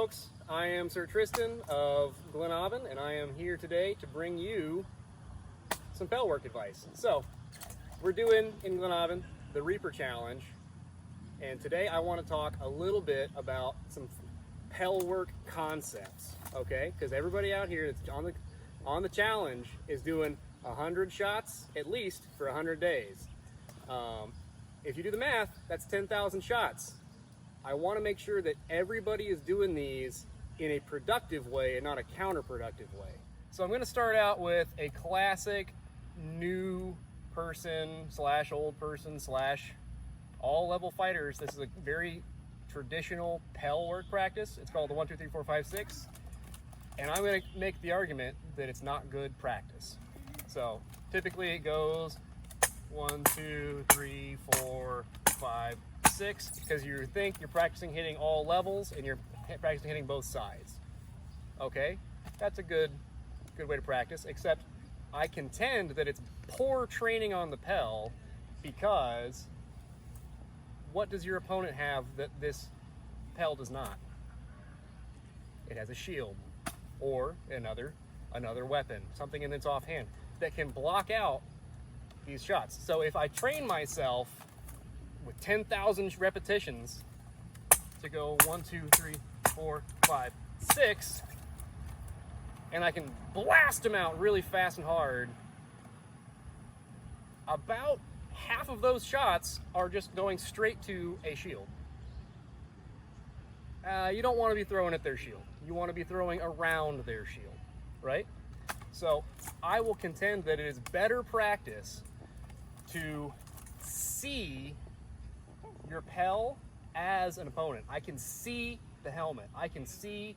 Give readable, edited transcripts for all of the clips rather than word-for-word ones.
folks, I am Sir Tristan of Glenavon, and I am here today to bring you some pell work advice. So, we're doing in Glenavon the Reaper Challenge, and today I want to talk a little bit about some pell work concepts, okay? Because everybody out here that's on the challenge is doing 100 shots at least for 100 days. If you do the math, that's 10,000 shots. I want to make sure that everybody is doing these in a productive way and not a counterproductive way. So I'm going to start out with a classic new person / old person / all level fighters. This is a very traditional pell work practice. It's called the 1, 2, 3, 4, 5, 6. And I'm going to make the argument that it's not good practice. So typically it goes 1, 2, 3, 4, 5, 6, because you think you're practicing hitting all levels and you're practicing hitting both sides. Okay, that's a good way to practice, except I contend that it's poor training on the pell, because what does your opponent have that this pell does not? It has a shield or another weapon, something in its offhand that can block out these shots. So if I train myself with 10,000 repetitions to go 1, 2, 3, 4, 5, 6, and I can blast them out really fast and hard, about half of those shots are just going straight to a shield. You don't want to be throwing at their shield. You want to be throwing around their shield, right? So I will contend that it is better practice to see your pell as an opponent. I can see the helmet. I can see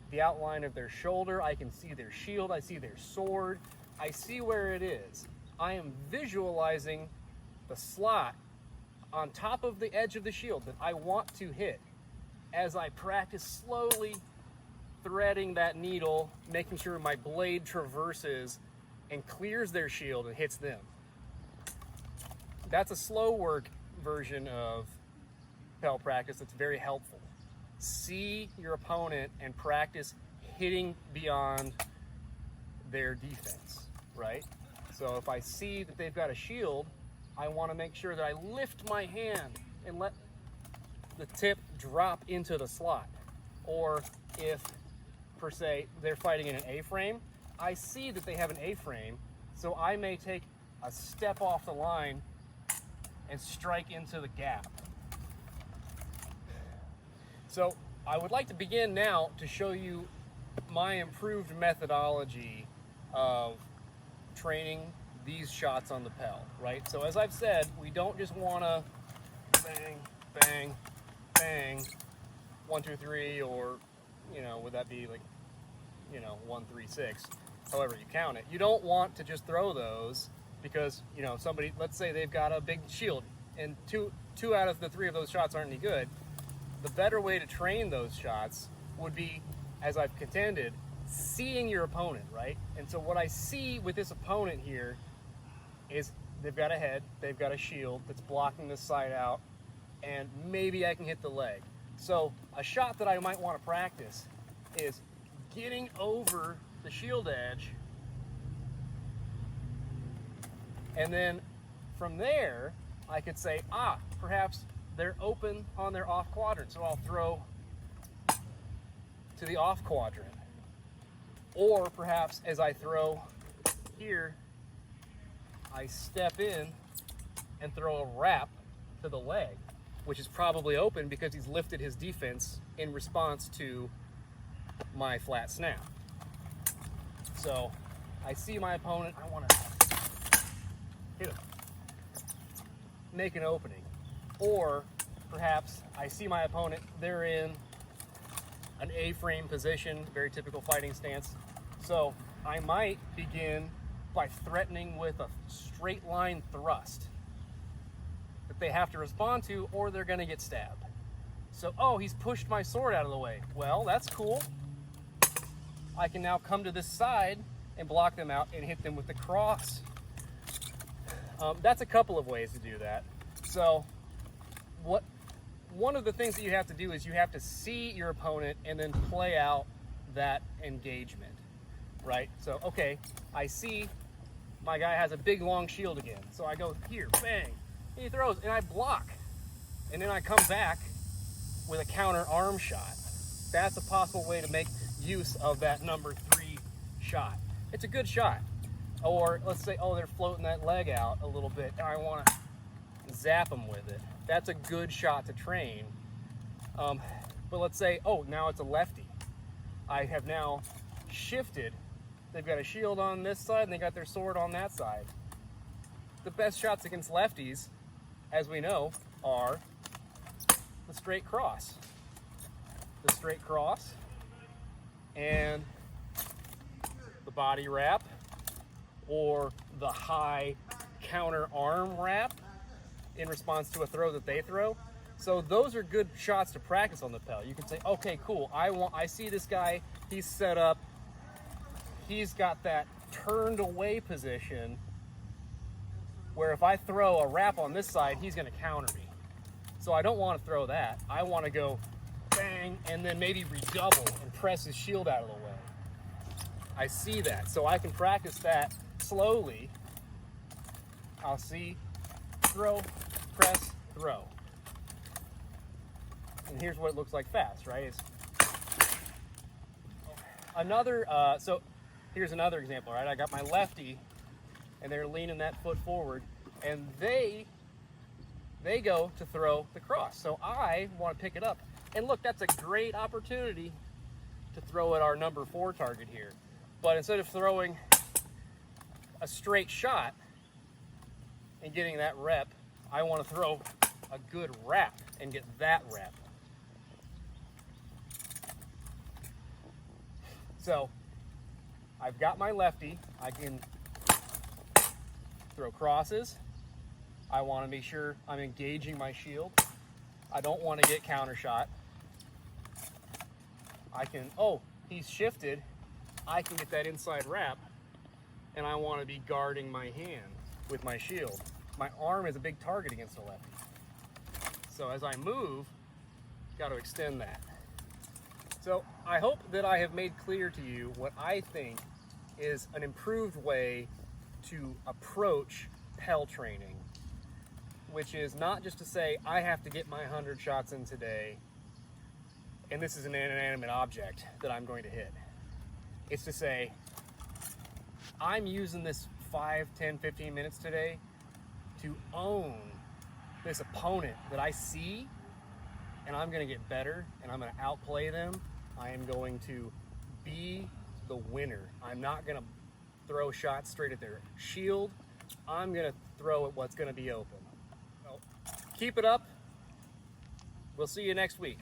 the outline of their shoulder. I can see their shield. I see their sword. I see where it is. I am visualizing the slot on top of the edge of the shield that I want to hit as I practice slowly threading that needle, making sure my blade traverses and clears their shield and hits them. That's a slow work version of pell practice that's very helpful. See your opponent and practice hitting beyond their defense, right? So if I see that they've got a shield, I want to make sure that I lift my hand and let the tip drop into the slot. Or if, per se, they're fighting in an A-frame, I see that they have an A-frame, so I may take a step off the line and strike into the gap. So I would like to begin now to show you my improved methodology of training these shots on the pell, right? So as I've said, we don't just want to bang, bang, bang, 1, 2, 3, or, would that be like, 1, 3, 6, however you count it. You don't want to just throw those because, somebody, let's say they've got a big shield and two out of the 3 of those shots aren't any good. The better way to train those shots would be, as I've contended, seeing your opponent, right? And so what I see with this opponent here is they've got a head, they've got a shield that's blocking this side out, and maybe I can hit the leg. So a shot that I might want to practice is getting over the shield edge, and then from there I could say, perhaps they're open on their off quadrant, so I'll throw to the off quadrant. Or perhaps as I throw here, I step in and throw a wrap to the leg, which is probably open because he's lifted his defense in response to my flat snap. So I see my opponent, I want to hit him, make an opening. Or perhaps I see my opponent, they're in an A-frame position, very typical fighting stance. So I might begin by threatening with a straight line thrust that they have to respond to, or they're gonna get stabbed. So, he's pushed my sword out of the way. Well, that's cool. I can now come to this side and block them out and hit them with the cross. That's a couple of ways to do that. So what one of the things that you have to do is you have to see your opponent and then play out that engagement, right? So, okay, I see my guy has a big long shield again. So I go here, bang, he throws, and I block. And then I come back with a counter arm shot. That's a possible way to make use of that number 3 shot. It's a good shot. Or let's say, oh, they're floating that leg out a little bit and I want to zap them with it. That's a good shot to train. But let's say, oh, now it's a lefty. I have now shifted. They've got a shield on this side and they got their sword on that side. The best shots against lefties, as we know, are the straight cross. The straight cross and the body wrap, or the high counter arm wrap in response to a throw that they throw. So those are good shots to practice on the pell. You can say, okay, cool, I see this guy, he's set up, he's got that turned away position where if I throw a wrap on this side, he's gonna counter me. So I don't want to throw that. I want to go bang and then maybe redouble and press his shield out of the way. I see that, so I can practice that slowly. I'll see, throw, press, throw. And here's what it looks like fast, right? It's another, so here's another example, right? I got my lefty and they're leaning that foot forward and they go to throw the cross. So I want to pick it up. And look, that's a great opportunity to throw at our number 4 target here. But instead of throwing a straight shot and getting that rep, I want to throw a good wrap and get that rep. So I've got my lefty. I can throw crosses. I want to make sure I'm engaging my shield. I don't want to get counter shot. I can, oh, he's shifted. I can get that inside wrap, and I want to be guarding my hand with my shield. My arm is a big target against a lefty. So as I move, got to extend that. So I hope that I have made clear to you what I think is an improved way to approach pell training, which is not just to say, I have to get my 100 shots in today, and this is an inanimate object that I'm going to hit. It's to say, I'm using this 5, 10, 15 minutes today to own this opponent that I see, and I'm going to get better, and I'm going to outplay them. I am going to be the winner. I'm not going to throw shots straight at their shield. I'm going to throw at what's going to be open. So, keep it up. We'll see you next week.